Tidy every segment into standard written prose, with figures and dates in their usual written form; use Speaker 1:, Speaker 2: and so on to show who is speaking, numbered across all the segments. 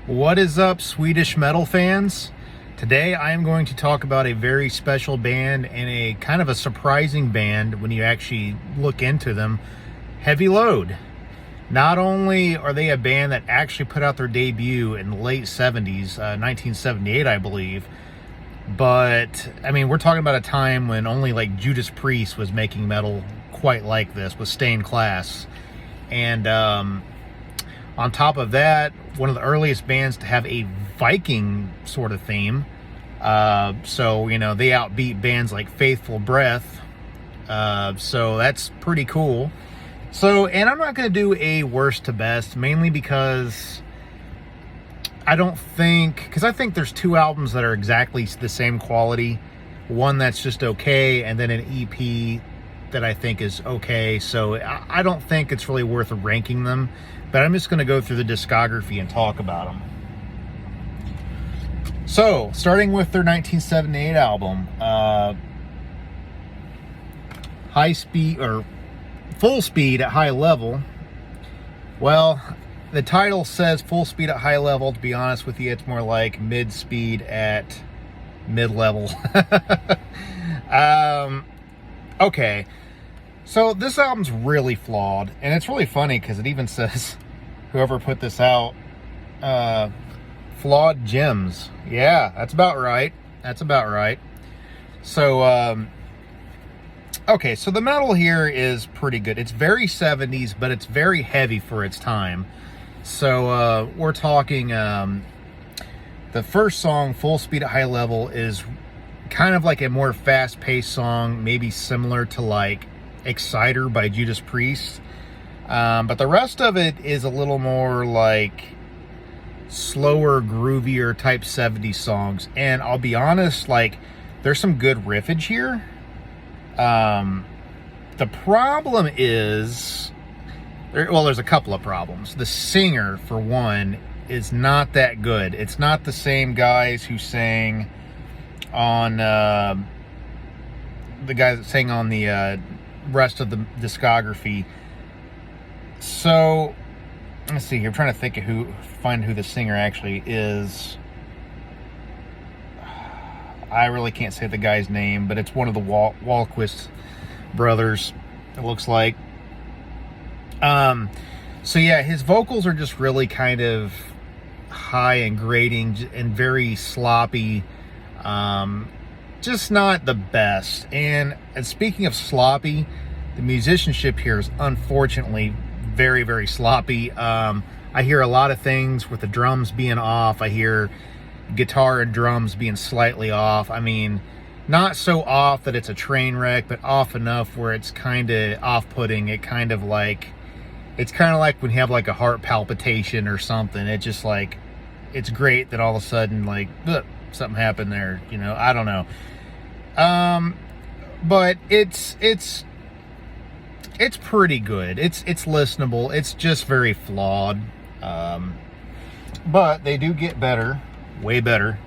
Speaker 1: What is up, Swedish metal fans? Today I am going to talk about a very special band and a kind of a surprising band when you actually look into them, Heavy Load. Not only are they a band that actually put out their debut in the late 70s, 1978 I believe, but I mean we're talking about a time when only like Judas Priest was making metal quite like this with Stained Class. And on top of that, one of the earliest bands to have a Viking sort of theme. So, you know, they outbeat bands like Faithful Breath. So that's pretty cool. So, and I'm not going to do a worst to best, mainly because I think there's two albums that are exactly the same quality. One that's just okay, and then an EP that I think is okay. So I don't think it's really worth ranking them, but I'm just going to go through the discography and talk about them. So, starting with their 1978 album, High Speed, or Full Speed at High Level. Well, the title says Full Speed at High Level. To be honest with you, it's more like Mid Speed at Mid-Level. Okay. So this album's really flawed, and it's really funny because it even says, whoever put this out, flawed gems. Yeah, that's about right. That's about right. So, okay, so the metal here is pretty good. It's very 70s, but it's very heavy for its time. So, we're talking, the first song, Full Speed at High Level, is kind of like a more fast-paced song, maybe similar to like Exciter by Judas Priest. But the rest of it is a little more like slower, groovier type 70s songs. And I'll be honest, like, there's some good riffage here. The problem is, there's a couple of problems. The singer, for one, is not that good. It's not the same guys who sang on, the guys that sang on the rest of the discography. So let's see here. I'm trying to think of find who the singer actually is. I really can't say the guy's name, but it's one of the Wahlquist brothers, it looks like. So yeah, his vocals are just really kind of high and grating and very sloppy. Just not the best. And speaking of sloppy, the musicianship here is unfortunately very, very sloppy. I hear a lot of things with the drums being off. I hear guitar and drums being slightly off. I mean, not so off that it's a train wreck, but off enough where it's kind of off-putting. It's kind of like when you have like a heart palpitation or something. It just like, it's great that all of a sudden like, ugh, something happened there, you know. I don't know. But it's pretty good. It's listenable. It's just very flawed. But they do get better, way better.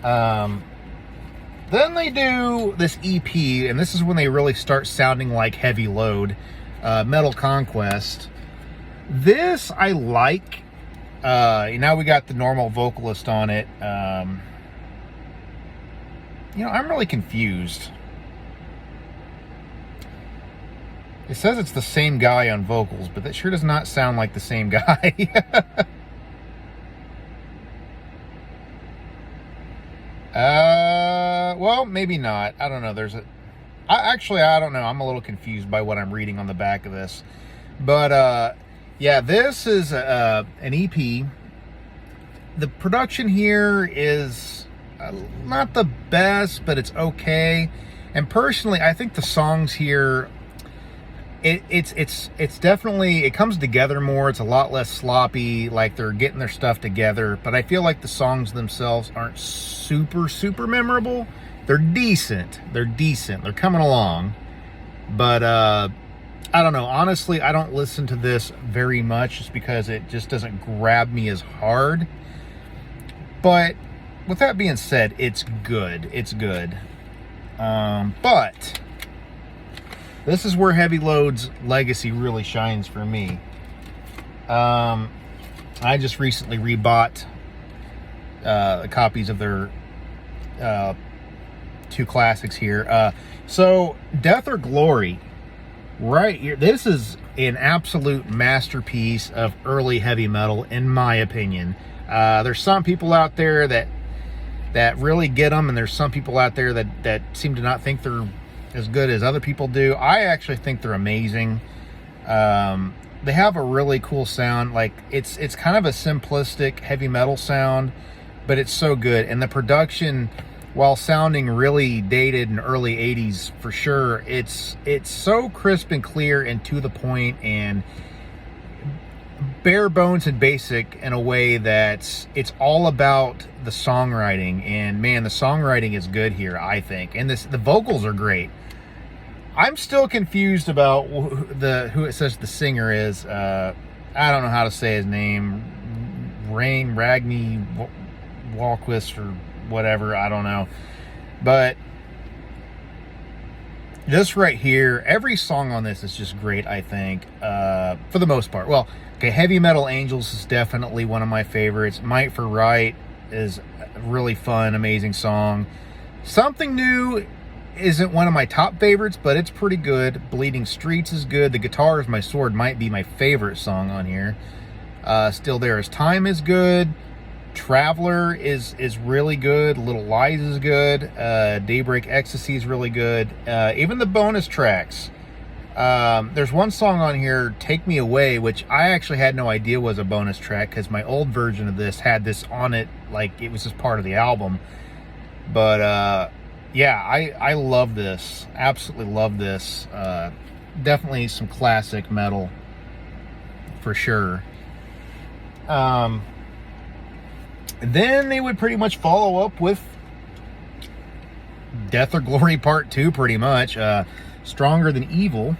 Speaker 1: Then they do this EP, and this is when they really start sounding like Heavy Load, Metal Conquest. This I like. Now we got the normal vocalist on it. You know, I'm really confused. It says it's the same guy on vocals, but that sure does not sound like the same guy. Well, maybe not. I don't know. I don't know. I'm a little confused by what I'm reading on the back of this. But, yeah, this is an EP. The production here is not the best, but it's okay. And personally, I think the songs here, it's definitely, it comes together more. It's a lot less sloppy, like they're getting their stuff together. But I feel like the songs themselves aren't super, super memorable. They're decent. They're coming along. But, I don't know. Honestly, I don't listen to this very much just because it just doesn't grab me as hard. But with that being said, it's good. It's good. But this is where Heavy Load's legacy really shines for me. I just recently rebought copies of their two classics here. So Death or Glory, right here. This is an absolute masterpiece of early heavy metal, in my opinion. There's some people out there that really get them, and there's some people out there that seem to not think they're as good as other people do. I actually think they're amazing. They have a really cool sound. Like it's kind of a simplistic heavy metal sound, but it's so good. And the production, while sounding really dated in early 80s for sure, it's so crisp and clear and to the point and bare bones and basic in a way that it's all about the songwriting. And man, the songwriting is good here, I think. And the vocals are great. I'm still confused about who it says the singer is. I don't know how to say his name. Ragni Walquist or whatever. I don't know. But this right here, every song on this is just great, I think, for the most part. Well, okay, Heavy Metal Angels is definitely one of my favorites. Might for Right is a really fun, amazing song. Something New isn't one of my top favorites, but it's pretty good. Bleeding Streets is good. The Guitar Is My Sword might be my favorite song on here. Still There Is Time is good. Traveler is really good. Little Lies is good. Daybreak Ecstasy is really good. Even the bonus tracks. There's one song on here, Take Me Away, which I actually had no idea was a bonus track because my old version of this had this on it, like it was just part of the album. But yeah, I love this. Absolutely love this. Definitely some classic metal for sure. Then they would pretty much follow up with Death or Glory Part 2, pretty much. Stronger Than Evil.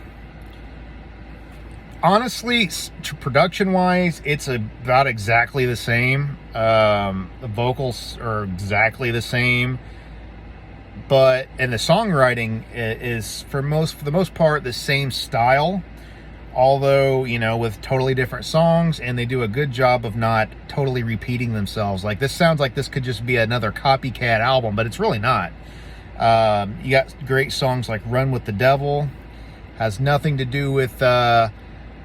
Speaker 1: Honestly, production-wise, it's about exactly the same. The vocals are exactly the same. And the songwriting is, for the most part, the same style. Although, you know, with totally different songs, and they do a good job of not totally repeating themselves. Like, this sounds like this could just be another copycat album, but it's really not. You got great songs like Run With the Devil. Has nothing to do with Van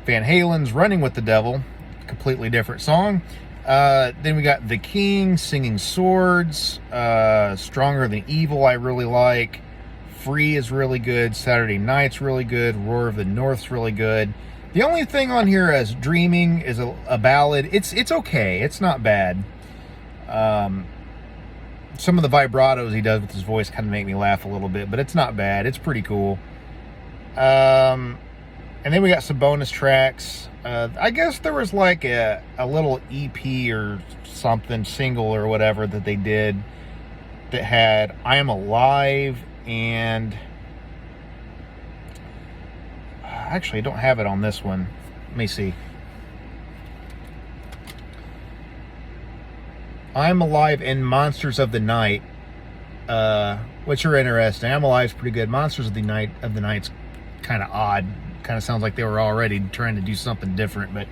Speaker 1: Halen's Running With the Devil. Completely different song. Then we got The King, Singing Swords. Stronger Than Evil I really like. Free is really good. Saturday Night's really good. Roar of the North's really good. The only thing on here as Dreaming is a ballad. It's okay. It's not bad. Some of the vibratos he does with his voice kind of make me laugh a little bit, but it's not bad. It's pretty cool. And then we got some bonus tracks. I guess there was like a little EP or something, single or whatever that they did that had I Am Alive and actually I don't have it on this one. Let me see. I'm Alive and Monsters of the Night, which are interesting. I'm Alive's pretty good. Monsters of the Night's kind of odd. Kind of sounds like they were already trying to do something different. But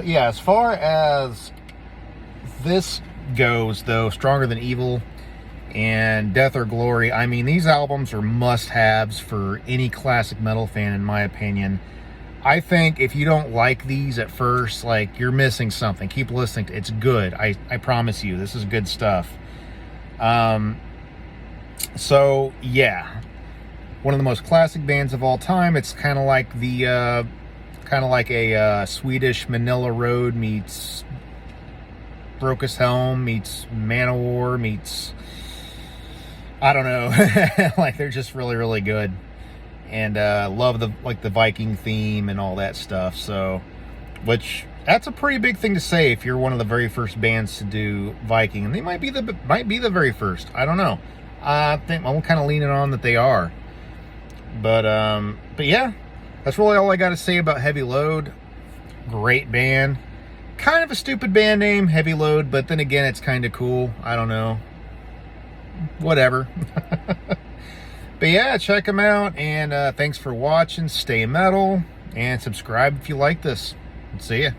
Speaker 1: yeah, as far as this goes, though, Stronger Than Evil and Death or Glory, I mean, these albums are must-haves for any classic metal fan, in my opinion. I think if you don't like these at first, like, you're missing something. Keep listening. It's good. I promise you, this is good stuff. So, yeah. One of the most classic bands of all time. It's kind of like a Swedish Manila Road meets Brokus Helm meets Manowar meets, I don't know. Like, they're just really, really good. And love the Viking theme and all that stuff. So, which that's a pretty big thing to say if you're one of the very first bands to do Viking, and they might be the very first. I don't know. I think I'm kind of leaning on that they are. But yeah, that's really all I got to say about Heavy Load. Great band. Kind of a stupid band name, Heavy Load, but then again, it's kind of cool. I don't know. Whatever. But yeah, check them out, and thanks for watching. Stay metal, and subscribe if you like this. See ya.